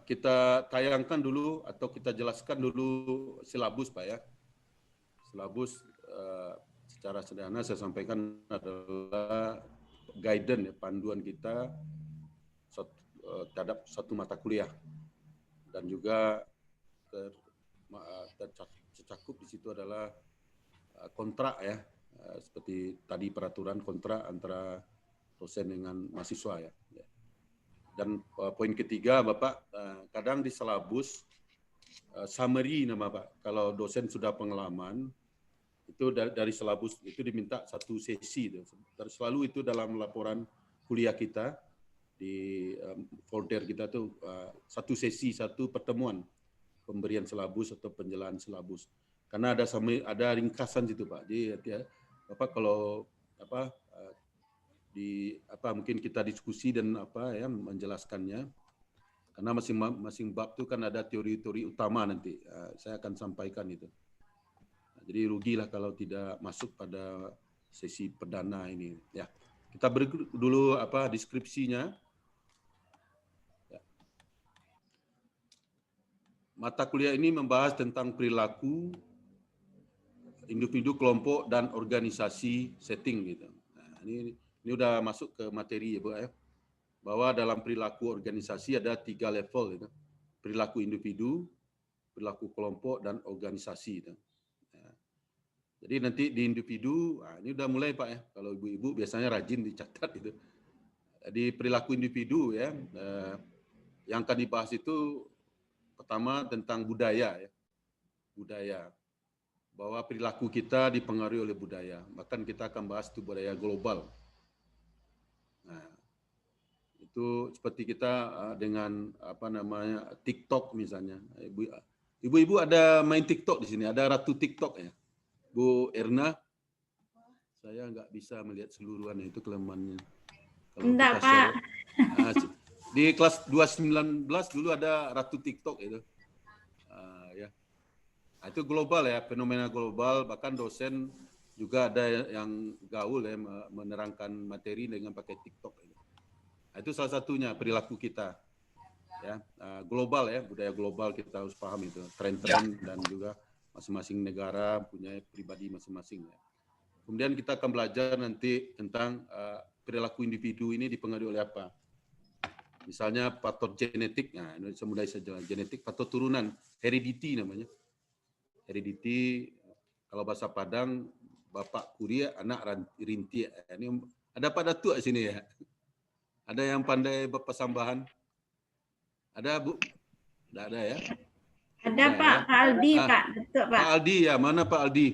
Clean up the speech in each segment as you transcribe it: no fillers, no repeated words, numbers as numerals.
Kita tayangkan dulu atau kita jelaskan dulu silabus Pak ya. Silabus secara sederhana saya sampaikan adalah guidance ya, panduan kita terhadap satu mata kuliah dan juga tercakup di situ adalah kontrak ya, seperti tadi peraturan kontrak antara dosen dengan mahasiswa ya. Dan poin ketiga Bapak, kadang di silabus summary nama Pak, kalau dosen sudah pengalaman itu dari silabus itu diminta satu sesi, selalu itu dalam laporan kuliah kita di folder kita tuh satu sesi, satu pertemuan pemberian silabus atau penjelasan silabus. Karena ada ringkasan situ Pak. Jadi ya, Bapak kalau mungkin kita diskusi dan menjelaskannya. Karena masing bab itu kan ada teori-teori utama nanti. Saya akan sampaikan itu. Jadi rugilah kalau tidak masuk pada sesi perdana ini. Ya, kita beri dulu deskripsinya. Ya. Mata kuliah ini membahas tentang perilaku individu, kelompok, dan organisasi setting gitu. Nah, ini udah masuk ke materi ya Bu ya. Bahwa dalam perilaku organisasi ada 3 level gitu. Perilaku individu, perilaku kelompok, dan organisasi gitu. Nah, jadi nanti di individu, ini udah mulai Pak ya. Kalau ibu-ibu biasanya rajin dicatat itu. Di perilaku individu ya, yang akan dibahas itu pertama tentang budaya ya. Budaya. Bahwa perilaku kita dipengaruhi oleh budaya. Bahkan kita akan bahas itu budaya global. Nah, itu seperti kita dengan TikTok misalnya. Ibu-ibu ada main TikTok di sini, ada ratu TikTok ya. Bu Erna, saya nggak bisa melihat seluruhannya, itu kelemahannya. Kalau enggak, kita share, Pak. di kelas 219 dulu ada ratu TikTok itu. Ya. Nah, itu global ya, fenomena global, bahkan dosen juga ada yang gaul ya menerangkan materi dengan pakai TikTok. Nah, itu salah satunya perilaku kita. Ya, global ya, budaya global kita harus paham itu, tren-tren dan juga masing-masing negara punya pribadi masing-masing ya. Kemudian kita akan belajar nanti tentang perilaku individu ini dipengaruhi oleh apa. Misalnya faktor genetik, nah ini mulai saja genetik, faktor turunan, heredity namanya. Heredity, kalau bahasa Padang, bapak kuria, anak rintik. Ini ada Pak Datuk di sini ya. Ada yang pandai persambahan? Ada Bu? Tidak ada ya? Ada Pak, ya? Pak Aldi, Pak. Betul, Pak. Pak Aldi ya, mana Pak Aldi?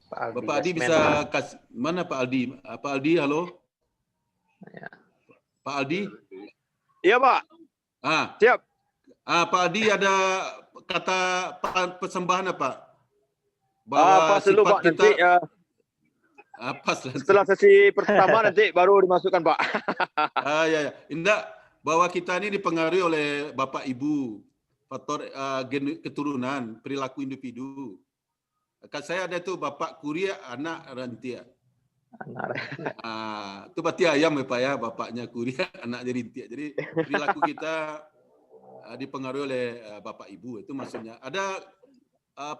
Pak Aldi Bapak Aldi bisa kasih, mana Pak Aldi? Pak Aldi, halo? Ya. Pak Aldi? Iya Pak. Siap. Pak Aldi ada kata persembahan apa? Bahwa pas dulu Pak, kita nanti pas setelah sesi pertama nanti baru dimasukkan Pak. Ya. Indah, bahwa kita ini dipengaruhi oleh Bapak Ibu, faktor keturunan, perilaku individu. Saya ada tuh Bapak Kuria, anak Rantia. Itu berarti ayam ya Pak ya, bapaknya Kuria, anaknya Rintia. Jadi perilaku kita dipengaruhi oleh Bapak Ibu, itu maksudnya. Ada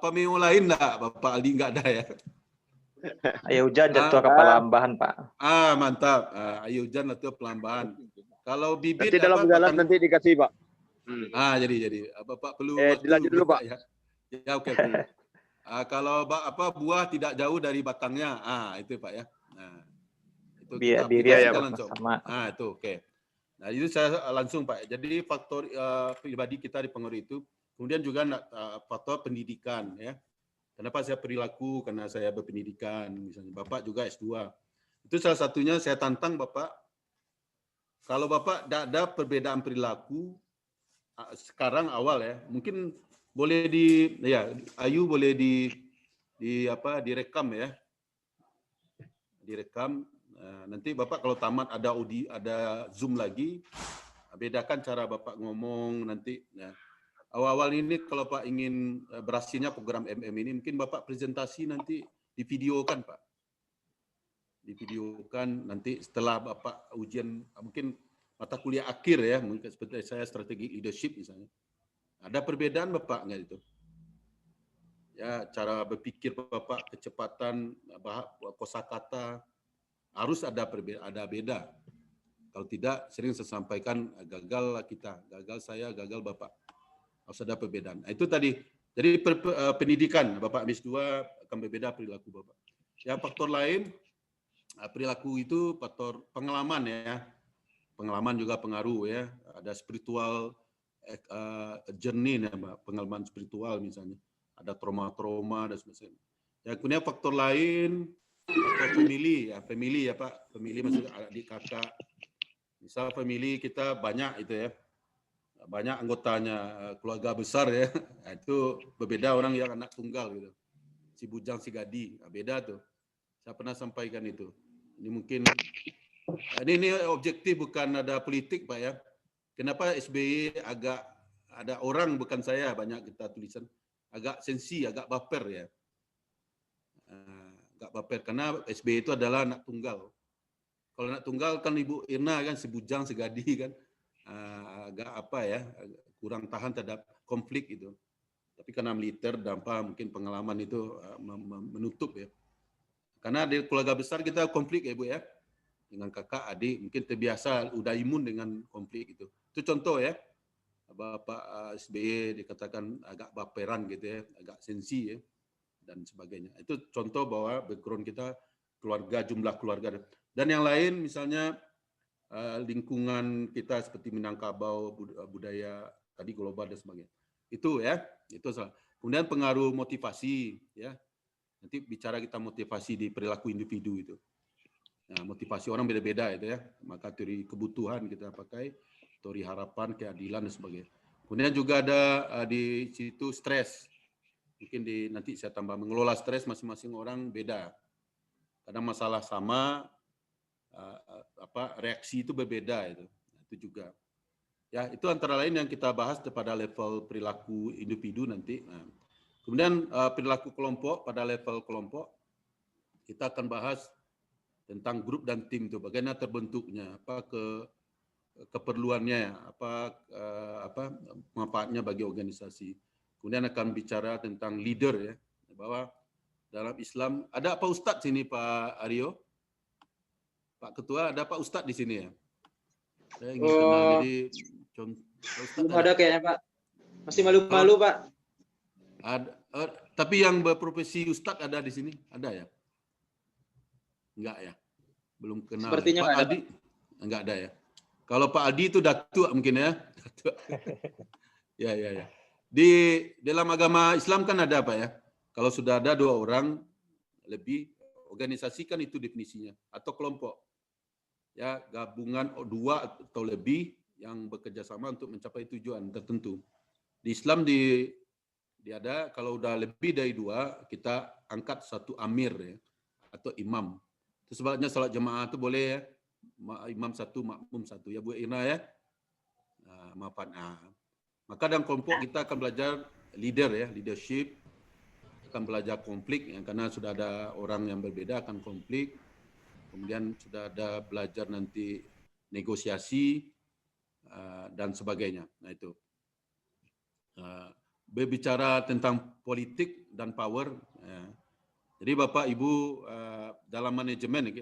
pemilu lain enggak? Bapak Aldi enggak ada ya? Ayo hujan jatuh ke Pelambahan Pak. Mantap. Ayo hujan jatuh Pelambahan. Kalau bibit nanti dalam jalan nanti dikasih Pak. Jadi Bapak perlu dilanjut dulu Pak. Ya oke. Kalau buah tidak jauh dari batangnya, itu Pak ya. Nah, itu biar diri langsung. Itu oke. Nah, itu saya langsung Pak. Jadi faktor pribadi kita dipengaruhi itu. Kemudian juga faktor pendidikan ya. Kenapa saya perilaku? Karena saya berpendidikan, misalnya Bapak juga S2. Itu salah satunya saya tantang Bapak. Kalau Bapak tidak ada perbedaan perilaku sekarang awal ya, mungkin boleh Ayu boleh direkam ya. Direkam. Nanti Bapak kalau tamat ada Zoom lagi, bedakan cara Bapak ngomong nanti ya. Awal-awal ini kalau Pak ingin berhasilnya program MM ini, mungkin Bapak presentasi nanti divideokan Pak. Divideokan nanti setelah Bapak ujian, mungkin mata kuliah akhir ya, mungkin seperti saya strategi leadership misalnya. Ada perbedaan Bapak nggak itu? Ya, cara berpikir Bapak, kecepatan, kosakata harus ada beda. Kalau tidak, sering saya sampaikan gagal kita, gagal saya, gagal Bapak. Harus ada perbedaan. Nah, itu tadi. Jadi pendidikan Bapak MIS2 akan berbeda perilaku Bapak. Ya, faktor lain perilaku itu faktor pengalaman ya. Pengalaman juga pengaruh ya. Ada spiritual journey ya, pengalaman spiritual misalnya. Ada trauma-trauma dan sebagainya. Ya, kemudian faktor lain faktor family ya Pak. Family maksudnya adik kakak. Misal family kita banyak itu ya. Banyak anggotanya, keluarga besar ya. Itu berbeda orang yang anak tunggal gitu. Si bujang si gadi, beda tuh. Saya pernah sampaikan itu. Ini mungkin ini objektif, bukan ada politik Pak ya. Kenapa SBY agak ada orang, bukan saya, banyak kita tulisan agak sensi, agak baper ya. Agak baper karena SBY itu adalah anak tunggal. Kalau anak tunggal kan Ibu Irna kan si bujang si gadi kan. Agak apa ya, kurang tahan terhadap konflik itu. Tapi karena militer, dampak mungkin pengalaman itu menutup ya. Karena di keluarga besar kita konflik ya Bu ya. Dengan kakak, adik, mungkin terbiasa, udah imun dengan konflik itu. Itu contoh ya. Bapak SBY dikatakan agak baperan gitu ya, agak sensi ya, dan sebagainya. Itu contoh bahwa background kita keluarga, jumlah keluarga. Dan yang lain misalnya lingkungan kita seperti Minangkabau, budaya tadi global dan sebagainya. Itu ya, itu salah. Kemudian pengaruh motivasi ya. Nanti bicara kita motivasi di perilaku individu itu. Nah, motivasi orang beda-beda itu ya. Maka teori kebutuhan kita pakai, teori harapan, keadilan dan sebagainya. Kemudian juga ada di situ stres. Mungkin nanti saya tambah mengelola stres masing-masing orang beda. Kadang masalah sama, reaksi itu berbeda itu juga ya. Itu antara lain yang kita bahas pada level perilaku individu nanti. Nah, kemudian perilaku kelompok, pada level kelompok kita akan bahas tentang grup dan tim itu, bagaimana terbentuknya, apa keperluannya, apa manfaatnya bagi organisasi. Kemudian akan bicara tentang leader ya, bahwa dalam Islam ada Pak Ustadz sini Pak Aryo. Pak Ketua, ada Pak Ustadz di sini ya? Saya ingin kenal, jadi belum ada kayaknya Pak. Masih malu-malu Pak. Tapi yang berprofesi Ustadz ada di sini? Ada ya? Enggak ya? Belum kenal. Sepertinya ya. Pak Aldi? Enggak ada ya? Kalau Pak Aldi itu datuk mungkin ya? Ya. Di dalam agama Islam kan ada Pak ya? Kalau sudah ada 2 orang lebih, organisasi kan itu definisinya, atau kelompok. Ya, gabungan 2 atau lebih yang bekerja sama untuk mencapai tujuan tertentu. Di Islam ada, kalau udah lebih dari 2, kita angkat satu amir ya, atau imam. Itu sebabnya salat jemaah itu boleh ya, imam 1, makmum 1 ya Bu Ina ya. Maafan. Maka dalam kelompok kita akan belajar leader ya, leadership, akan belajar konflik ya, karena sudah ada orang yang berbeda akan konflik. Kemudian sudah ada belajar nanti negosiasi dan sebagainya. Nah itu berbicara tentang politik dan power. Jadi Bapak Ibu dalam manajemen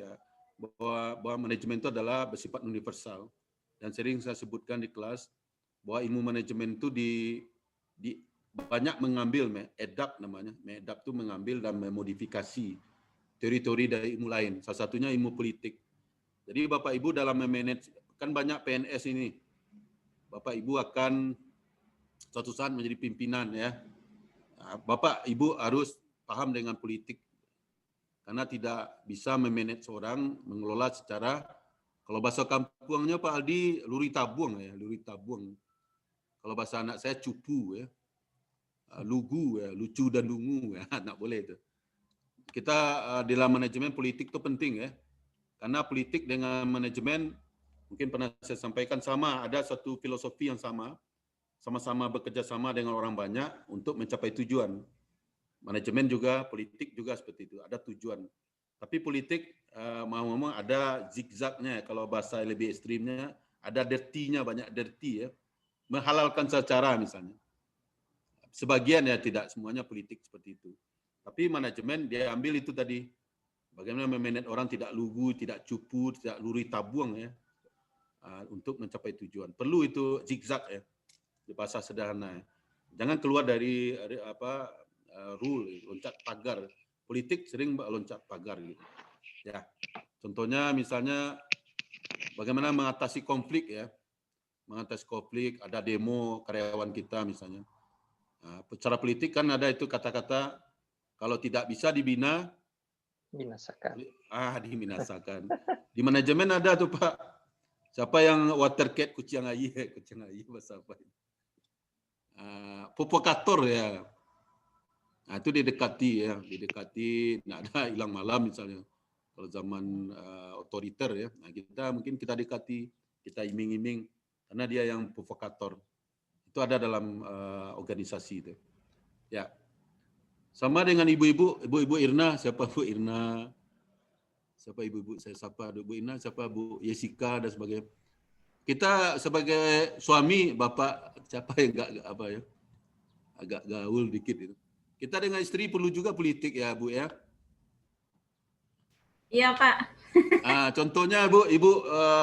bahwa manajemen itu adalah bersifat universal, dan sering saya sebutkan di kelas bahwa ilmu manajemen itu banyak mengambil adapt namanya. Adapt itu mengambil dan memodifikasi teori-teori dari ilmu lain. Salah satunya ilmu politik. Jadi Bapak Ibu dalam memanage, kan banyak PNS ini. Bapak Ibu akan suatu saat menjadi pimpinan ya. Bapak Ibu harus paham dengan politik. Karena tidak bisa memanage orang, mengelola secara, kalau bahasa kampungnya Pak Aldi, luri tabung ya, luri tabung. Kalau bahasa anak saya cupu ya. Lugu ya, lucu dan lungu ya, tak boleh itu. Kita dalam manajemen politik itu penting ya, karena politik dengan manajemen mungkin pernah saya sampaikan sama, ada satu filosofi yang sama-sama bekerja sama dengan orang banyak untuk mencapai tujuan. Manajemen juga, politik juga seperti itu, ada tujuan. Tapi politik mau-mau ada zigzagnya, kalau bahasa lebih ekstrimnya ada dirty-nya, banyak dirty ya. Menghalalkan secara misalnya. Sebagian ya, tidak semuanya politik seperti itu. Tapi manajemen dia ambil itu tadi. Bagaimana memanage orang tidak lugu, tidak cupu, tidak luri tabuang ya. Untuk mencapai tujuan. Perlu itu zigzag ya. Di bahasa sederhana ya. Jangan keluar dari rule, loncat pagar. Politik sering loncat pagar gitu. Ya. Contohnya misalnya bagaimana mengatasi konflik ya. Mengatasi konflik, ada demo karyawan kita misalnya. Secara politik kan ada itu kata-kata kalau tidak bisa dibina, Binasakan. Diminasakan. Di manajemen ada tuh Pak. Siapa yang watercat kucing air bahasa apa? Provokator ya. Itu didekati ya, nggak ada hilang malam misalnya. Kalau zaman otoriter ya, kita dekati, kita iming-iming karena dia yang provokator. Itu ada dalam organisasi itu. Ya. Sama dengan ibu-ibu Irna, siapa Bu Irna? Siapa ibu-ibu saya sapa, Bu Irna, siapa Bu Jessica dan sebagainya. Kita sebagai suami, bapak, siapa yang agak gaul dikit itu. Kita dengan istri perlu juga politik ya, Bu ya. Iya, Pak. Contohnya Bu, Ibu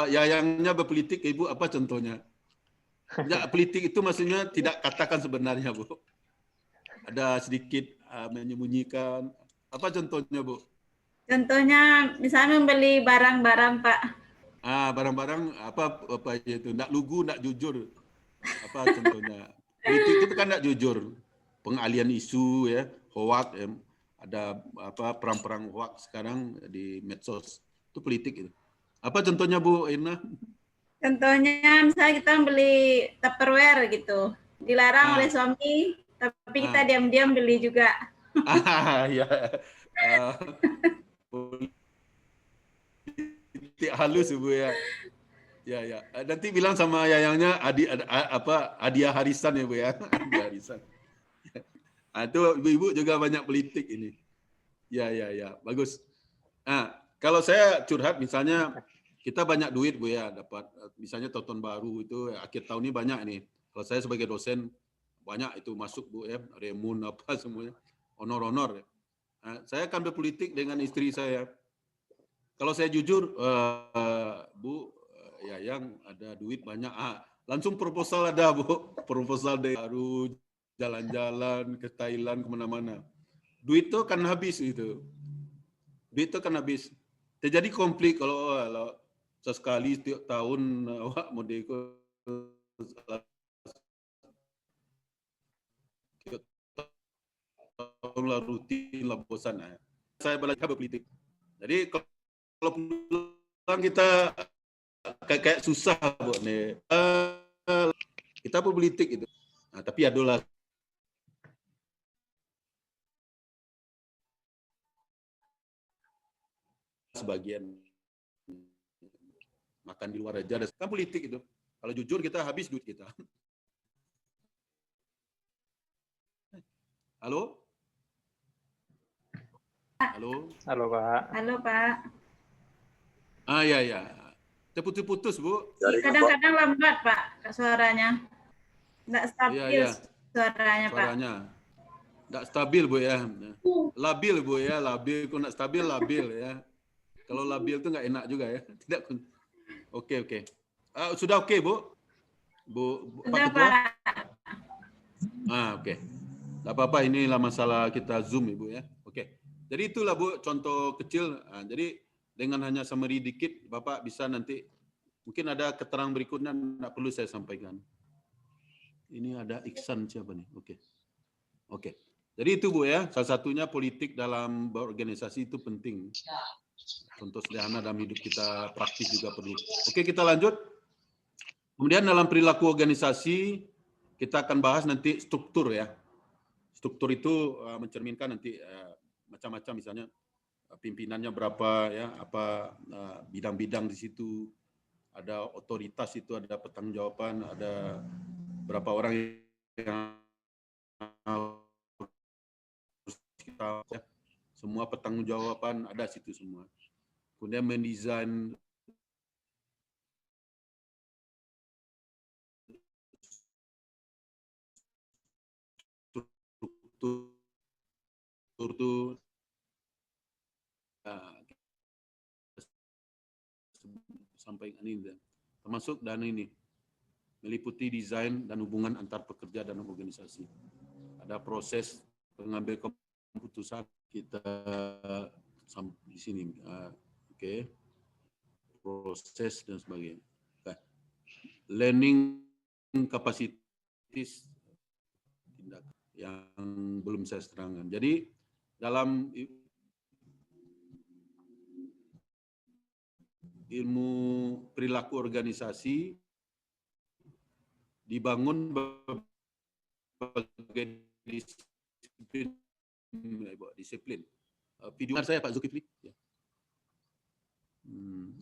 yayangnya berpolitik, Ibu apa contohnya? Tidak, politik itu maksudnya tidak katakan sebenarnya, Bu. Ada sedikit menyembunyikan. Apa contohnya, Bu? Contohnya misalnya membeli barang-barang, Pak. Barang-barang apa itu? Tidak lugu, tidak jujur. Apa contohnya? Politik itu kan tidak jujur. Pengalian isu ya, hoax ya. Ada perang-perang hoax sekarang di medsos. Itu politik itu. Apa contohnya, Bu Irna? Contohnya misalnya kita beli Tupperware gitu. Dilarang oleh suami, tapi kita diam-diam beli juga. Ya. Politik halus Bu ya. Ya. Nanti bilang sama yayangnya hadiah harisan ya Bu ya. Hadiah harisan. Itu ibu-ibu juga banyak politik ini. Ya. Bagus. Kalau saya curhat misalnya kita banyak duit Bu ya, dapat misalnya tahun baru itu akhir tahun ini banyak ini. Kalau saya sebagai dosen banyak itu masuk Bu ya, remun apa semuanya, honor-honor. Saya akan berpolitik dengan istri saya. Kalau saya jujur, Bu, Yayang ada duit banyak, langsung proposal ada Bu, proposal baru jalan-jalan ke Thailand kemana-mana. Duit itu kan habis itu. Terjadi konflik kalau sesekali setiap tahun awak mau ikut tahun lah rutin lah bosan. Saya belajar berpolitik. Jadi kalau pulang kita kayak susah buat nih. Kita berpolitik itu. Tapi adalah sebagian makan di luar aja, kan politik itu. Kalau jujur kita habis duit kita. Halo? Halo Pak. Halo, Pak. Ya. Terputus-putus Bu. Kadang-kadang lambat Pak suaranya. Nggak stabil suaranya Pak. Nggak stabil Bu ya. Labil Bu ya, labil. Kalau nggak stabil, labil ya. Kalau labil itu nggak enak juga ya. Tidak. Oke. Sudah oke Bu? Pak Ketua? Oke. Nggak apa-apa, inilah masalah kita Zoom Ibu ya. Oke. Jadi itulah Bu, contoh kecil. Jadi dengan hanya summary dikit, Bapak bisa nanti, mungkin ada keterangan berikutnya, nggak perlu saya sampaikan. Ini ada Iksan siapa nih? Oke. Jadi itu Bu ya, salah satunya politik dalam berorganisasi itu penting. Contoh sederhana dalam hidup kita, praktis juga perlu. Oke, kita lanjut. Kemudian dalam perilaku organisasi, kita akan bahas nanti struktur ya. Struktur itu mencerminkan nanti macam-macam, misalnya pimpinannya berapa ya, apa bidang-bidang di situ, ada otoritas itu, ada pertanggungjawaban, ada berapa orang yang kita ya, semua pertanggungjawaban ada situ semua. Kemudian mendesain struktur itu sampai ini, termasuk dan ini meliputi desain dan hubungan antar pekerja dan organisasi. Ada proses pengambil keputusan kita di sini, oke, proses dan sebagainya. Learning capacity yang belum saya terangkan. Jadi dalam ilmu perilaku organisasi dibangun berbagai disiplin. Video saya Pak Zulkifli.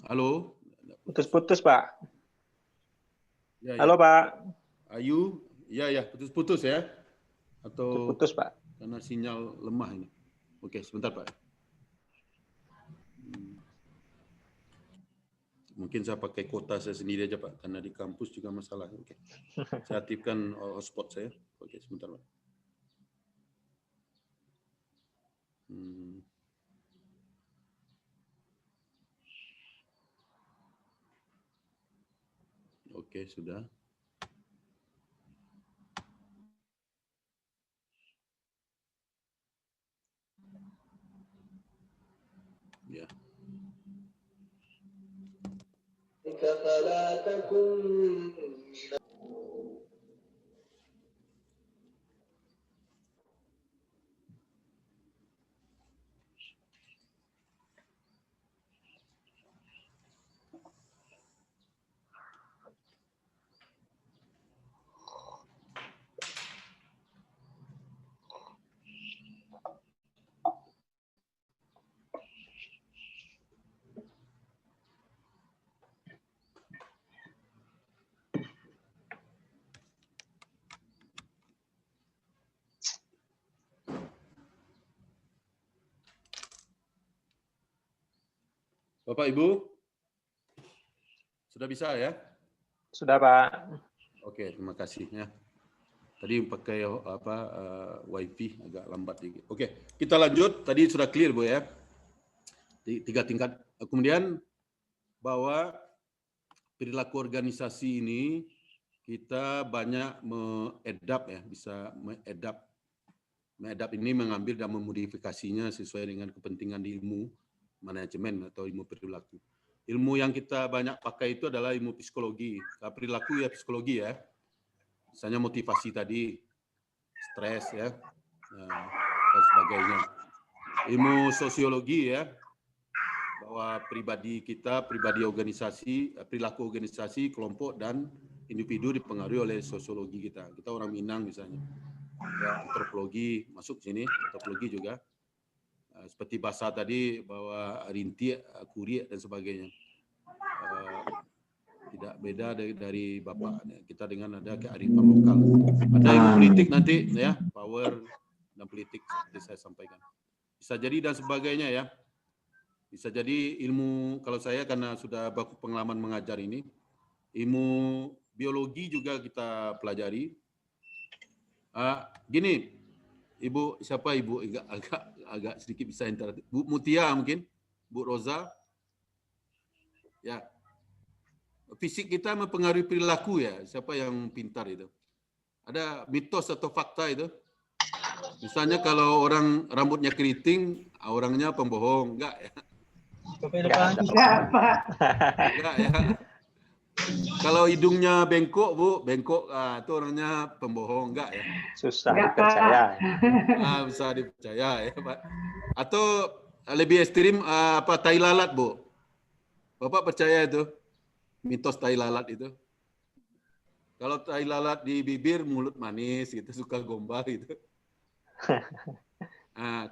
Halo. Putus-putus, Pak. Ya, ya. Halo, Pak. Ayu, ya, putus-putus ya? Atau Putus, Pak. Karena sinyal lemah ini. Oke, sebentar Pak. Mungkin saya pakai kuota saya sendiri aja Pak, karena di kampus juga masalah. Oke. Saya aktifkan hotspot saya. Oke, sebentar Pak. Oke, sudah. Ya. Bapak Ibu, sudah bisa ya? Sudah, Pak. Oke, terima kasih ya. Tadi pakai WiFi agak lambat dikit. Oke, kita lanjut. Tadi sudah clear Bu ya. Di 3 tingkat. Kemudian bahwa perilaku organisasi ini kita banyak mengadapt ya, bisa mengadapt ini mengambil dan memodifikasinya sesuai dengan kepentingan di ilmu manajemen atau ilmu perilaku. Ilmu yang kita banyak pakai itu adalah ilmu psikologi. Perilaku ya psikologi ya. Misalnya motivasi tadi, stres ya, dan sebagainya. Ilmu sosiologi ya, bahwa pribadi kita, pribadi organisasi, perilaku organisasi, kelompok dan individu dipengaruhi oleh sosiologi kita. Kita orang Minang misalnya. Ya, antropologi masuk sini, antropologi juga. Seperti bahasa tadi bahwa rintik, kurik dan sebagainya. Tidak beda dari Bapak kita dengan ada kearifan lokal. Ada ilmu politik nanti ya, power dan politik seperti saya sampaikan. Bisa jadi dan sebagainya ya. Bisa jadi ilmu, kalau saya karena sudah pengalaman mengajar ini, ilmu biologi juga kita pelajari. Gini, Ibu, siapa Ibu? Agak sedikit bisa interaktif. Bu Mutia mungkin? Bu Roza? Ya. Fisik kita mempengaruhi perilaku ya. Siapa yang pintar itu? Ada mitos atau fakta itu? Misalnya kalau orang rambutnya keriting, orangnya pembohong. Enggak ya? Enggak, Pak. Enggak ya? Kalau hidungnya bengkok, Bu, bengkok, itu orangnya pembohong, enggak ya? Susah Enggak, dipercaya. Bisa dipercaya ya, Pak. Atau lebih ekstrim, tai lalat, Bu? Bapak percaya itu? Mitos tai lalat itu? Kalau tai lalat di bibir, mulut manis, gitu, suka gombal gitu.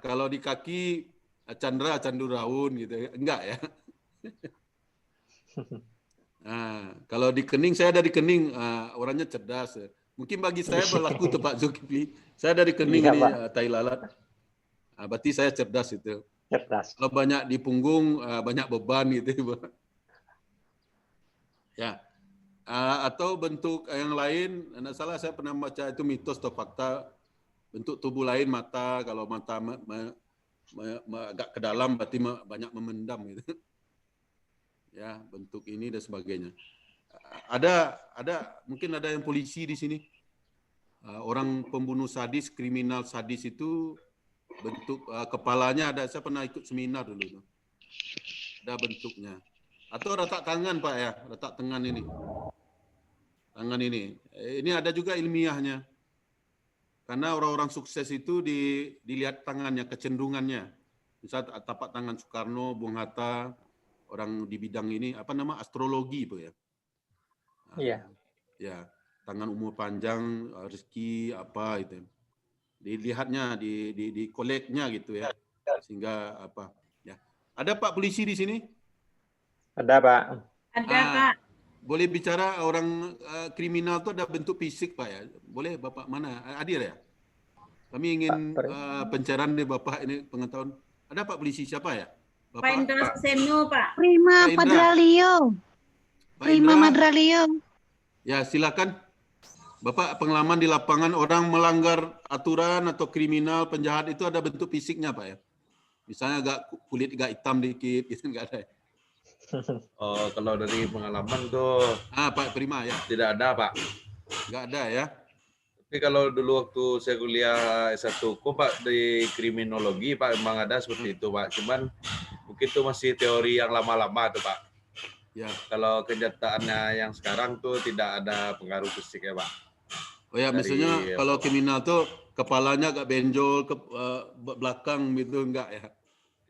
Kalau di kaki, candu raun, gitu, enggak ya? Kalau di kening, saya dari kening, orangnya cerdas. Mungkin bagi saya berlaku tuh Pak Zulkifli. Saya dari kening Iya, ini Pak. tai lalat. Berarti saya cerdas itu. Cerdas. Kalau banyak di punggung, banyak beban gitu. Ya. Atau bentuk yang lain, tidak salah saya pernah baca itu mitos atau fakta bentuk tubuh lain mata, kalau mata agak ke dalam berarti banyak memendam gitu. Ya, bentuk ini dan sebagainya. Ada mungkin ada yang polisi di sini. Orang pembunuh sadis, kriminal sadis itu bentuk kepalanya ada, saya pernah ikut seminar dulu tuh. Ada bentuknya. Atau retak tangan Pak ya, retak tangan ini. Tangan ini. Ini ada juga ilmiahnya. Karena orang-orang sukses itu dilihat tangannya, kecenderungannya. Misal tapak tangan Soekarno, Bung Hatta, orang di bidang ini, apa nama, astrologi Bu ya. Iya. Ya, tangan umur panjang, rezeki, apa itu. Dilihatnya, di koleknya gitu ya. Sehingga apa, ya. Ada Pak polisi di sini? Ada Pak. Ada Pak. Boleh bicara orang kriminal itu ada bentuk fisik Pak ya? Boleh Bapak mana? Hadir ya? Kami ingin pencerahan dari Bapak ini pengetahuan. Ada Pak polisi siapa ya? Bapak? Pak Indra Seno Pak. Prima Pak Indra. Padralio. Pak Prima Indra. Madralio. Ya silakan. Bapak pengalaman di lapangan orang melanggar aturan atau kriminal penjahat itu ada bentuk fisiknya Pak ya? Misalnya agak kulit agak hitam dikit gitu enggak ada. Oh, kalau dari pengalaman tuh Pak Prima ya. tidak ada, Pak. Enggak ada ya. Tapi kalau dulu waktu saya kuliah S1 hukum, Pak, di kriminologi, Pak, memang ada seperti itu, Pak. Cuman mungkin itu masih teori yang lama-lama tuh, Pak. Ya. Kalau kenyataannya yang sekarang tuh tidak ada pengaruh fisik ya, Pak. Oh ya, maksudnya kalau kriminal tuh kepalanya agak benjol ke belakang gitu enggak ya?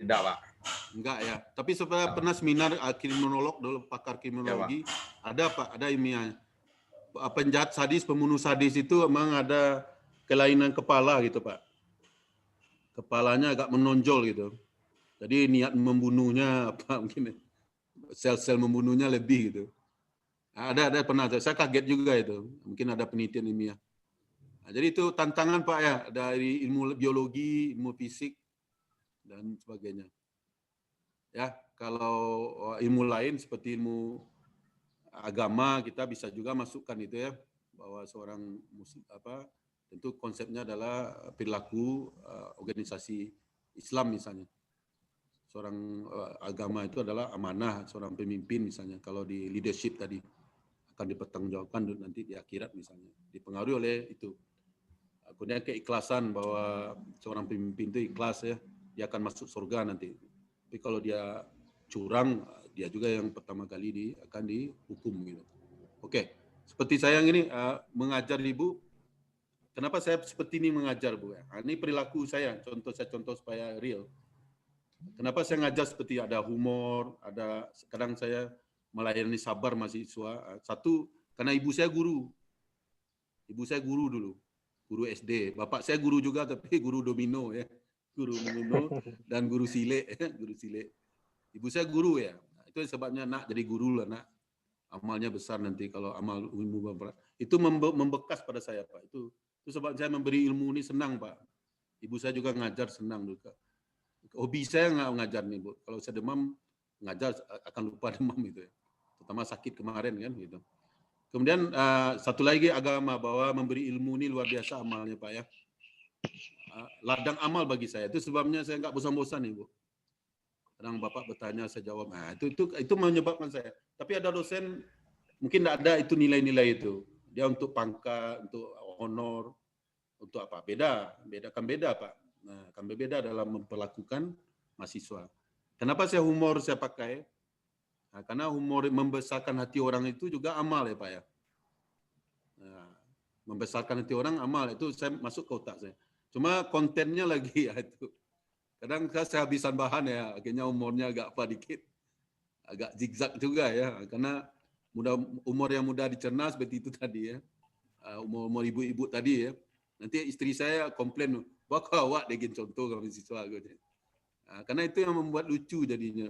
Tidak, Pak. Enggak ya. Tapi saya pernah seminar kriminolog dulu, pakar kriminologi, ada Pak, ada ilmiahnya. Penjahat sadis, pembunuh sadis itu memang ada kelainan kepala gitu Pak. Kepalanya agak menonjol gitu. Jadi niat membunuhnya apa mungkin sel-sel membunuhnya lebih gitu. Ada pernah. Saya kaget juga itu. Mungkin ada penelitian ilmiah. Nah, jadi itu tantangan Pak ya dari ilmu biologi, ilmu fisik dan sebagainya. Ya, kalau ilmu lain seperti ilmu agama kita bisa juga masukkan itu ya, bahwa seorang muslim tentu konsepnya adalah perilaku organisasi Islam misalnya. Seorang agama itu adalah amanah seorang pemimpin misalnya, kalau di leadership tadi akan dipertanggungjawabkan nanti di akhirat misalnya, dipengaruhi oleh itu. Kemudian keikhlasan bahwa seorang pemimpin itu ikhlas ya, dia akan masuk surga nanti. Tapi kalau dia curang, dia juga yang pertama kali akan dihukum gitu. Oke, seperti saya yang ini mengajar Ibu. Kenapa saya seperti ini mengajar Bu? Ini perilaku saya, contoh supaya real. Kenapa saya ngajar seperti ada humor, ada kadang saya melayani sabar mahasiswa. Satu, karena ibu saya guru. Ibu saya guru dulu, guru SD. Bapak saya guru juga, tapi guru domino ya, guru domino dan guru silek, guru silek. Ibu saya guru ya. Itu sebabnya nak jadi guru lah nak. Amalnya besar nanti kalau amal ilmu berat. Itu membekas pada saya Pak. Itu sebab saya memberi ilmu ini senang Pak. Ibu saya juga ngajar senang juga. Hobi saya nggak ngajar nih Bu. Kalau saya demam ngajar akan lupa demam itu ya. Terutama sakit kemarin kan gitu. Kemudian satu lagi agama, bahwa memberi ilmu ini luar biasa amalnya Pak ya. Ladang amal bagi saya. Itu sebabnya saya nggak bosan-bosan nih Bu. Kadang Bapak bertanya, saya jawab. Nah, itu menyebabkan saya. Tapi ada dosen mungkin tidak ada itu nilai-nilai itu. Dia untuk pangkat, untuk honor, untuk apa? Beda Pak. Nah, akan berbeda dalam memperlakukan mahasiswa. Kenapa humor saya pakai? Nah, karena humor membesarkan hati orang itu juga amal ya Pak ya. Nah, membesarkan hati orang amal itu saya masuk ke otak saya. Cuma kontennya lagi ya itu. Kadang saya habisan bahan ya, akhirnya umurnya agak apa dikit. Agak zigzag juga ya, karena umur yang mudah dicerna seperti itu tadi ya. Umur ibu-ibu tadi ya. Nanti istri saya komplain, "Wah, awak bikin contoh kami siswa." Nah, karena itu yang membuat lucu jadinya.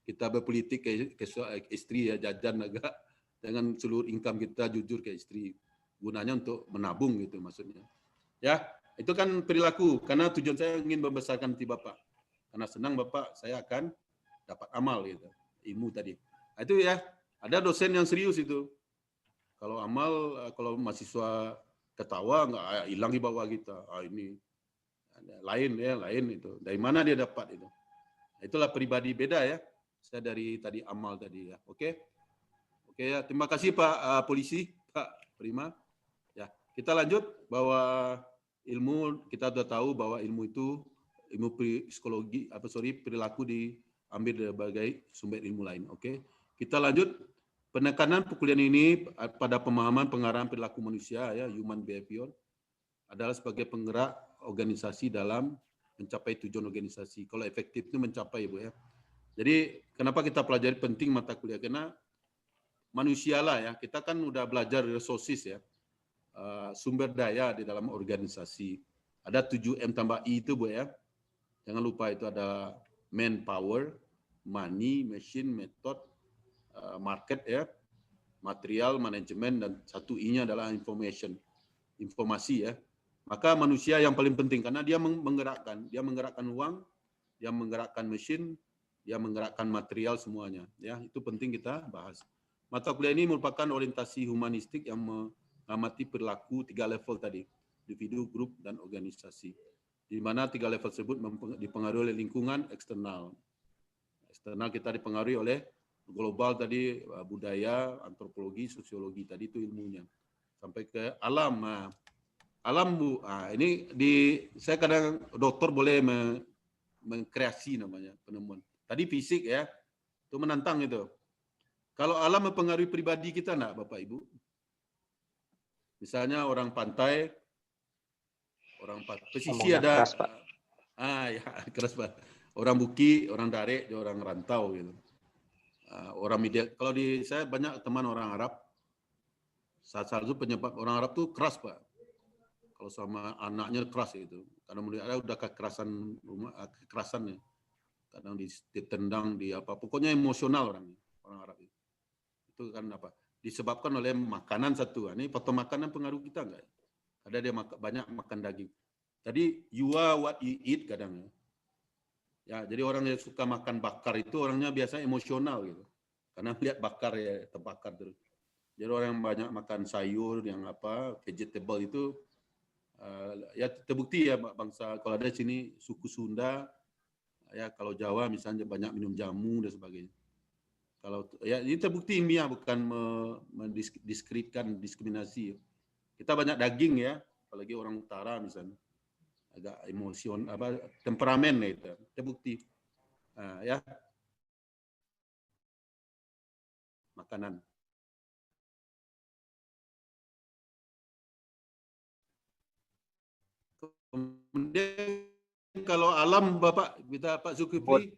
Kita berpolitik ke istri ya, jajan agak. Dengan seluruh income kita jujur ke istri. Gunanya untuk menabung gitu maksudnya. Ya. Itu kan perilaku, karena tujuan saya ingin membesarkan hati Bapak. Karena senang Bapak, saya akan dapat amal gitu, ilmu tadi. Nah, itu ya, ada dosen yang serius itu. Kalau amal, kalau mahasiswa ketawa nggak hilang di bawah kita. Ini lain itu. Dari mana dia dapat itu? Itulah pribadi beda ya. Saya dari tadi amal tadi ya. Oke ya. Terima kasih Pak Polisi, Pak Prima. Ya, kita lanjut bahwa ilmu kita sudah tahu bahwa ilmu itu ilmu psikologi perilaku diambil dari berbagai sumber ilmu lain. Oke. Kita lanjut penekanan perkuliahan ini pada pemahaman pengarahan perilaku manusia ya, human behavior adalah sebagai penggerak organisasi dalam mencapai tujuan organisasi. Kalau efektif itu mencapai Bu ya. Jadi kenapa kita pelajari penting mata kuliah? Karena manusia lah ya, kita kan udah belajar resources ya, sumber daya di dalam organisasi. Ada 7M tambah I itu Bu ya. Jangan lupa itu ada manpower, money, machine, method, market ya, material, manajemen, dan 1I-nya adalah information, informasi ya. Maka manusia yang paling penting karena dia menggerakkan uang, dia menggerakkan mesin, dia menggerakkan material semuanya ya. Itu penting kita bahas. Mata kuliah ini merupakan orientasi humanistik yang mengamati perilaku 3 level tadi, individu, grup, dan organisasi. Di mana 3 level tersebut dipengaruhi oleh lingkungan eksternal. Eksternal kita dipengaruhi oleh global tadi, budaya, antropologi, sosiologi tadi itu ilmunya. Sampai ke alam. Nah, alam Bu, ini saya kadang dokter boleh mengkreasi namanya penemuan. Tadi fisik ya, itu menantang itu. Kalau alam mempengaruhi pribadi kita enggak Bapak Ibu? Misalnya orang pantai, pesisir ada. Keras, Pak. Ya, keras Pak. Orang buki, orang darik, orang rantau gitu. Orang media, kalau di saya banyak teman orang Arab. Saat itu penyebab orang Arab tuh keras Pak. Kalau sama anaknya keras gitu. Karena melihat ada udah kekerasan kekerasannya. Kadang ditendang, di apa. Pokoknya emosional orang Arab itu. Itu kan apa? Disebabkan oleh makanan satu. Ini faktor makanan pengaruh kita enggak? Ada dia banyak makan daging. Tadi you are what you eat kadang. Ya, jadi orang yang suka makan bakar itu orangnya biasa emosional gitu. Karena lihat bakar ya, terbakar terus. Jadi orang yang banyak makan sayur yang apa, vegetable itu ya terbukti ya bangsa kalau ada sini suku Sunda ya, kalau Jawa misalnya banyak minum jamu dan sebagainya. Kalau ya ini terbukti ilmiah, bukan diskriminasi. Kita banyak daging ya, apalagi orang utara misalnya. Agak emosion temperamen itu terbukti. Ya. Makanan. Kemudian kalau alam Bapak, kita Pak Zulkifli